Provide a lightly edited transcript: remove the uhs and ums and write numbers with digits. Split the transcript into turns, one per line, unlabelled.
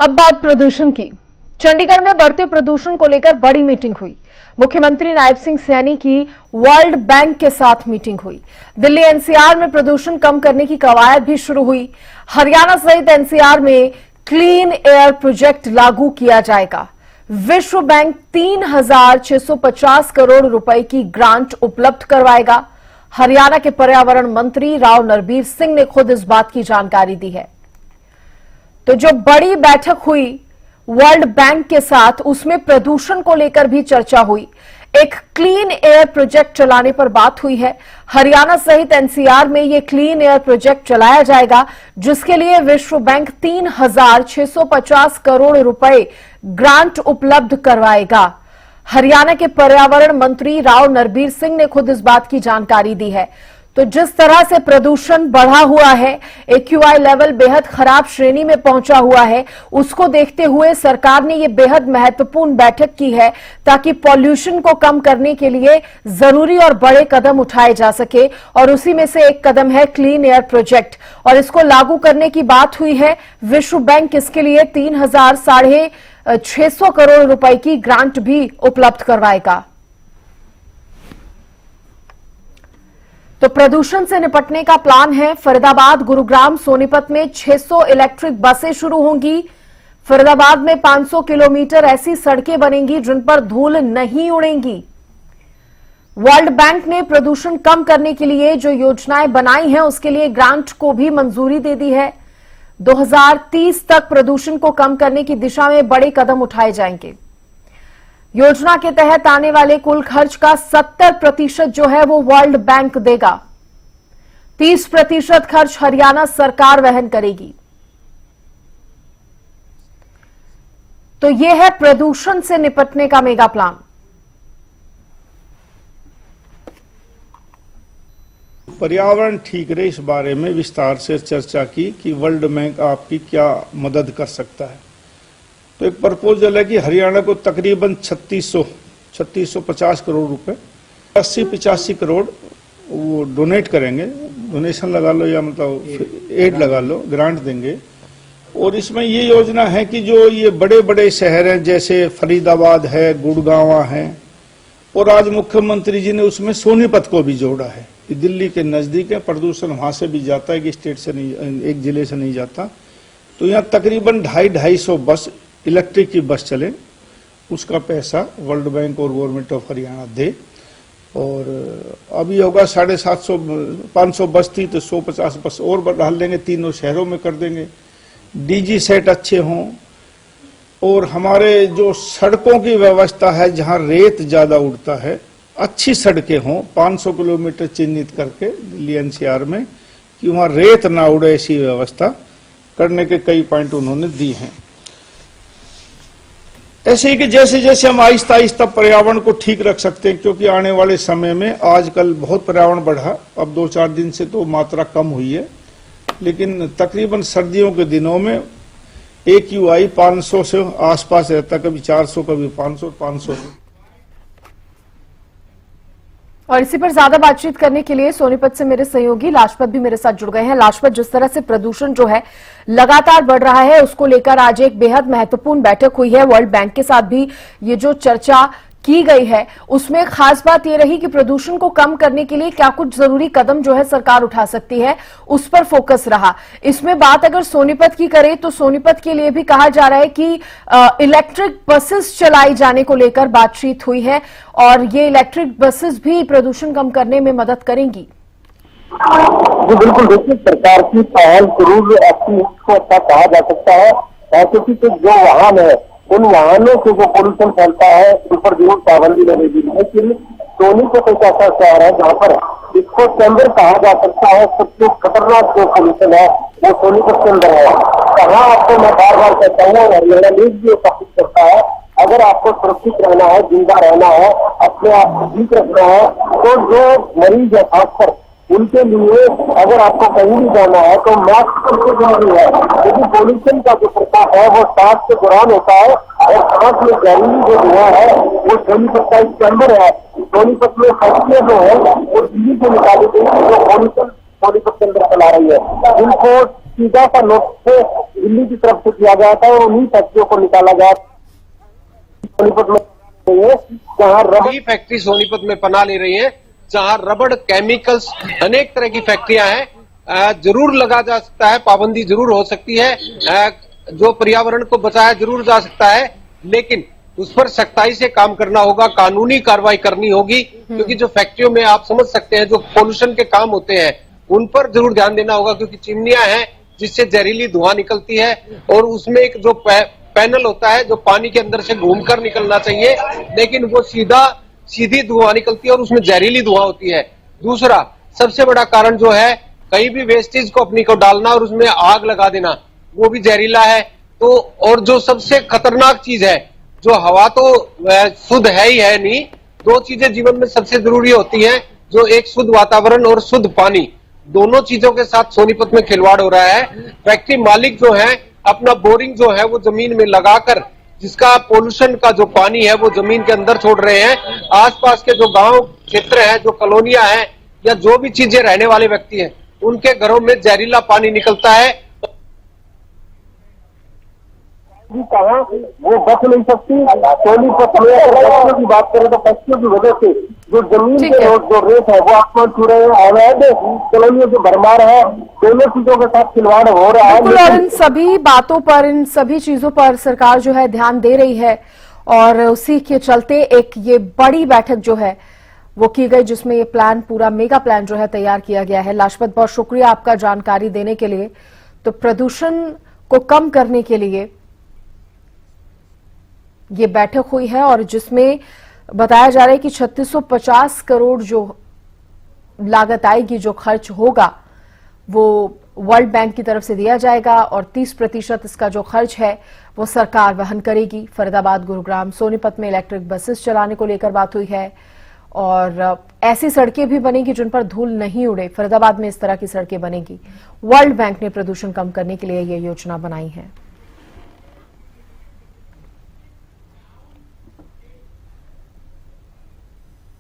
अब बात प्रदूषण की। चंडीगढ़ में बढ़ते प्रदूषण को लेकर बड़ी मीटिंग हुई। मुख्यमंत्री नायब सिंह सैनी की वर्ल्ड बैंक के साथ मीटिंग हुई। दिल्ली एनसीआर में प्रदूषण कम करने की कवायद भी शुरू हुई। हरियाणा सहित एनसीआर में क्लीन एयर प्रोजेक्ट लागू किया जाएगा। विश्व बैंक 3,650 करोड़ रुपए की ग्रांट उपलब्ध करवाएगा। हरियाणा के पर्यावरण मंत्री राव नरबीर सिंह ने खुद इस बात की जानकारी दी है। तो जो बड़ी बैठक हुई वर्ल्ड बैंक के साथ, उसमें प्रदूषण को लेकर भी चर्चा हुई। एक क्लीन एयर प्रोजेक्ट चलाने पर बात हुई है। हरियाणा सहित एनसीआर में यह क्लीन एयर प्रोजेक्ट चलाया जाएगा, जिसके लिए विश्व बैंक 3,650 करोड़ रुपए ग्रांट उपलब्ध करवाएगा। हरियाणा के पर्यावरण मंत्री राव नरबीर सिंह ने खुद इस बात की जानकारी दी है। तो जिस तरह से प्रदूषण बढ़ा हुआ है, एक्यूआई लेवल बेहद खराब श्रेणी में पहुंचा हुआ है, उसको देखते हुए सरकार ने यह बेहद महत्वपूर्ण बैठक की है ताकि पॉल्यूशन को कम करने के लिए जरूरी और बड़े कदम उठाए जा सके। और उसी में से एक कदम है क्लीन एयर प्रोजेक्ट, और इसको लागू करने की बात हुई है। विश्व बैंक इसके लिए 3,650 करोड़ रुपए की ग्रांट भी उपलब्ध करवाएगा। तो प्रदूषण से निपटने का प्लान है। फरीदाबाद, गुरुग्राम, सोनीपत में 600 इलेक्ट्रिक बसें शुरू होंगी। फरीदाबाद में 500 किलोमीटर ऐसी सड़कें बनेंगी जिन पर धूल नहीं उड़ेंगी। वर्ल्ड बैंक ने प्रदूषण कम करने के लिए जो योजनाएं बनाई हैं, उसके लिए ग्रांट को भी मंजूरी दे दी है। 2030 तक प्रदूषण को कम करने की दिशा में बड़े कदम उठाए जाएंगे। योजना के तहत आने वाले कुल खर्च का 70% जो है वो वर्ल्ड बैंक देगा। 30% खर्च हरियाणा सरकार वहन करेगी। तो यह है प्रदूषण से निपटने का मेगा प्लान।
पर्यावरण ठीक रहे, इस बारे में विस्तार से चर्चा की कि वर्ल्ड बैंक आपकी क्या मदद कर सकता है। तो एक प्रपोजल है कि हरियाणा को तकरीबन 3650 करोड़ रुपए, 80-85 करोड़ वो डोनेट करेंगे। डोनेशन लगा लो या मतलब एड लगा लो, ग्रांट देंगे। और इसमें ये योजना है कि जो ये बड़े बड़े शहर हैं जैसे फरीदाबाद है, गुड़गांव है, और आज मुख्यमंत्री जी ने उसमें सोनीपत को भी जोड़ा है कि दिल्ली के नजदीक है, प्रदूषण वहां से भी जाता है कि स्टेट से नहीं, एक जिले से नहीं जाता। तो यहाँ तकरीबन 250 बस इलेक्ट्रिक की बस चले, उसका पैसा वर्ल्ड बैंक और गवर्नमेंट ऑफ हरियाणा दे। और अभी होगा 750, 500 बस थी तो 150 बस और डाल देंगे, तीनों शहरों में कर देंगे। डीजी सेट अच्छे हों, और हमारे जो सड़कों की व्यवस्था है जहां रेत ज्यादा उड़ता है, अच्छी सड़कें हों। 500 किलोमीटर चिन्हित करके दिल्ली एनसीआर में कि वहां रेत ना उड़े, ऐसी व्यवस्था करने के कई पॉइंट उन्होंने दी हैं। ऐसे ही कि जैसे जैसे हम आहिस्ता आहिस्ता पर्यावरण को ठीक रख सकते हैं, क्योंकि आने वाले समय में आजकल बहुत पर्यावरण बढ़ा, अब 2-4 दिन से तो मात्रा कम हुई है, लेकिन तकरीबन सर्दियों के दिनों में एक्यूआई 500 से आसपास रहता, कभी 400, कभी 500।
और इसी पर ज्यादा बातचीत करने के लिए सोनीपत से मेरे सहयोगी लाजपत भी मेरे साथ जुड़ गए हैं। लाजपत, जिस तरह से प्रदूषण जो है लगातार बढ़ रहा है, उसको लेकर आज एक बेहद महत्वपूर्ण बैठक हुई है। वर्ल्ड बैंक के साथ भी ये जो चर्चा की गई है, उसमें खास बात यह रही कि प्रदूषण को कम करने के लिए क्या कुछ जरूरी कदम जो है सरकार उठा सकती है, उस पर फोकस रहा। इसमें बात अगर सोनीपत की करें तो सोनीपत के लिए भी कहा जा रहा है कि इलेक्ट्रिक बसेस चलाई जाने को लेकर बातचीत हुई है, और ये इलेक्ट्रिक बसेस भी प्रदूषण कम करने में मदद करेंगी।
जी बिल्कुल, देखिए सरकार की पहल जरूर अच्छी, इसको अच्छा कहा जा सकता है, क्योंकि जो वाहन है उन वाहनों से जो पोल्यूशन फैलता है उन पर जरूर पाबंदी लगेगी। लेकिन सोनीपत एक ऐसा शहर है जहाँ पर इसको चैम्बर कहा जा सकता है, सबसे खतरनाक जो पोल्यूशन है वो सोनीपत के अंदर है। कहाँ आपको मैं बार बार कहता हूँ, हरियाणा न्यूज भी स्थापित करता है, अगर आपको सुरक्षित रहना है, जिंदा रहना है, अपने आप को ठीक रखना है, तो जो मरीज है खासकर उनके लिए अगर आपको कहीं भी जाना है तो मास्क सबसे जरूरी है, क्योंकि पोल्यूशन का जो प्रकोप है वो सांस के दौरान होता है, और सांस में जहरीली जो धुआं है वो सोनीपत का एक चैम्बर है। सोनीपत में फैक्ट्रियां जो है वो दिल्ली से निकाली गई जो पोल्यूशन सोनीपत के अंदर चला रही है, उनको सीधा सा नोटिस दिल्ली की तरफ से किया गया था और उन्हीं फैक्ट्रियों को निकाला गया सोनीपत में जहाँ
बड़ी फैक्ट्री सोनीपत में पनाह ले रही है, जहां रबड़ केमिकल्स अनेक तरह की फैक्ट्रियां हैं। जरूर लगा जा सकता है, पाबंदी जरूर हो सकती है, जो पर्यावरण को बचाया जरूर जा सकता है, लेकिन उस पर सख्ताई से काम करना होगा, कानूनी कार्रवाई करनी होगी, क्योंकि जो फैक्ट्रियों में आप समझ सकते हैं जो पोल्यूशन के काम होते हैं उन पर जरूर ध्यान देना होगा, क्योंकि चिमनियां हैं जिससे जहरीली धुआं निकलती है और उसमें एक जो पैनल होता है जो पानी के अंदर से घूमकर निकलना चाहिए, लेकिन वो सीधी धुआं निकलती है और उसमें जहरीली धुआं होती है। दूसरा सबसे बड़ा कारण जो है कहीं भी वेस्टेज को अपनी को डालना और उसमें आग लगा देना, वो भी जहरीला है। तो और जो सबसे खतरनाक चीज है, जो हवा तो शुद्ध है ही है नहीं, दो चीजें जीवन में सबसे जरूरी होती हैं, जो एक शुद्ध वातावरण और शुद्ध पानी, दोनों चीजों के साथ सोनीपत में खिलवाड़ हो रहा है। फैक्ट्री मालिक जो है अपना बोरिंग जो है वो जमीन में लगाकर जिसका पोल्यूशन का जो पानी है वो जमीन के अंदर छोड़ रहे हैं। आसपास के जो गांव क्षेत्र हैं, जो कॉलोनियां हैं या जो भी चीजें रहने वाले व्यक्ति हैं, उनके घरों में जहरीला पानी निकलता है।
कहा वो बच नहीं सकती। सोनीपत में फैक्ट्रियों की बात करें तो फैक्ट्रियों की वजह से जो जमीन के जो रेट है वो आसमान छू रहे हैं, अवैध कॉलोनियों की भरमार है, दोनों चीजों के साथ खिलवाड़ हो रहा है।
बिल्कुल, और इन सभी बातों पर, इन सभी चीजों पर सरकार जो है ध्यान दे रही है और उसी के चलते एक ये बड़ी बैठक जो है वो की गई, जिसमें ये प्लान, पूरा मेगा प्लान जो है तैयार किया गया है। लाजपत, बहुत शुक्रिया आपका जानकारी देने के लिए। तो प्रदूषण को कम करने के लिए ये बैठक हुई है और जिसमें बताया जा रहा है कि 3650 करोड़ जो लागत आएगी, जो खर्च होगा, वो वर्ल्ड बैंक की तरफ से दिया जाएगा और 30% इसका जो खर्च है वो सरकार वहन करेगी। फरीदाबाद, गुरुग्राम, सोनीपत में इलेक्ट्रिक बसेस चलाने को लेकर बात हुई है और ऐसी सड़कें भी बनेगी जिन पर धूल नहीं उड़े। फरीदाबाद में इस तरह की सड़कें बनेगी। वर्ल्ड बैंक ने प्रदूषण कम करने के लिए ये योजना बनाई है।